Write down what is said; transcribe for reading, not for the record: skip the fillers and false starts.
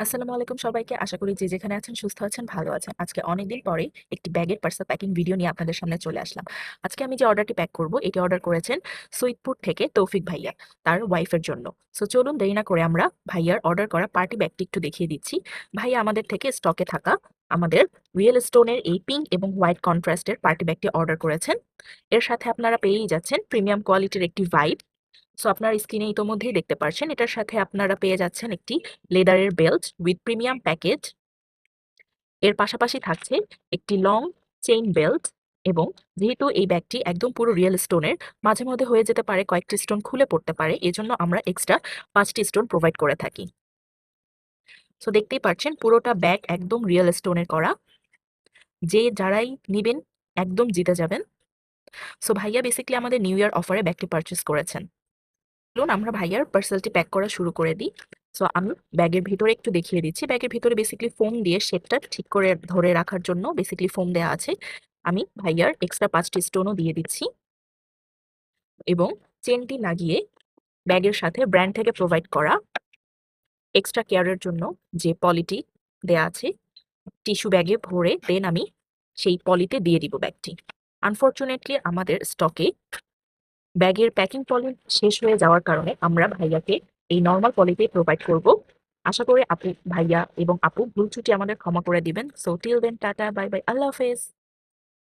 আসসালামু আলাইকুম সবাইকে। আশা করি যে যেখানে আছেন সুস্থ আছেন, ভালো আছেন। আজকে অনেকদিন পরে একটি ব্যাগের পার্সেল প্যাকিং ভিডিও নিয়ে আপনাদের সামনে চলে আসলাম। আজকে আমি যে অর্ডারটি প্যাক করব এটি অর্ডার করেছেন সুইটপুর থেকে তৌফিক ভাইয়া তার ওয়াইফের জন্য। সো চলুন দেরি না করে আমরা ভাইয়ার অর্ডার করা পার্টি ব্যাগটি একটু দেখিয়ে দিচ্ছি। ভাইয়া আমাদের থেকে স্টকে থাকা আমাদের রিয়েল স্টোনের এই পিঙ্ক এবং হোয়াইট কন্ট্রাস্টের পার্টি ব্যাগটি অর্ডার করেছেন। এর সাথে আপনারা পেয়েই যাচ্ছেন প্রিমিয়াম কোয়ালিটির একটি ভাইব। সো আপনার স্ক্রিনে ইতোমধ্যেই দেখতে পাচ্ছেন, এটার সাথে আপনারা পেয়ে যাচ্ছেন একটি লেদারের বেল্ট উইথ প্রিমিয়াম প্যাকেজ। এর পাশাপাশি থাকছে একটি লং চেইন বেল্ট। এবং যেহেতু এই ব্যাগটি একদম পুরো রিয়েল স্টোনের, মাঝে মধ্যে হয়ে যেতে পারে কয়েকটি স্টোন খুলে পড়তে পারে, এজন্য আমরা এক্সট্রা 5টি স্টোন প্রোভাইড করে থাকি। সো দেখতেই পাচ্ছেন পুরোটা ব্যাগ একদম রিয়েল স্টোনের করা। যে যারাই নিবেন একদম জিতে যাবেন। সো ভাইয়া বেসিক্যালি আমাদের নিউ ইয়ার অফারে ব্যাগটি পারচেস করেছেন। চলুন আমরা ভাইয়ার পার্সেলটি প্যাক করা শুরু করে দিই। সো আমি ব্যাগের ভিতরে একটু দেখিয়ে দিচ্ছি। ব্যাগের ভিতরে বেসিক্যালি ফোম দিয়ে শেপটা ঠিক করে ধরে রাখার জন্য বেসিক্যালি ফোম দেওয়া আছে। আমি ভাইয়ার এক্সট্রা 5টি স্টোনও দিয়ে দিচ্ছি এবং চেনটি লাগিয়ে ব্যাগের সাথে ব্র্যান্ড থেকে প্রোভাইড করা এক্সট্রা কেয়ারের জন্য যে পলিটি দেয়া আছে টিস্যু ব্যাগে ভরে দেন আমি সেই পলিতে দিয়ে দিব ব্যাগটি। আনফরচুনেটলি আমাদের স্টকে ব্যাগের প্যাকিং পলি শেষ হয়ে যাওয়ার কারণে আমরা ভাইয়াকে এই নরমাল পলিতেই প্রোভাইড করব। আশা করি আপু ভাইয়া এবং আপু ভুল ত্রুটি আমাদের ক্ষমা করে দিবেন। So till then tata, bye bye, Allah হাফেজ।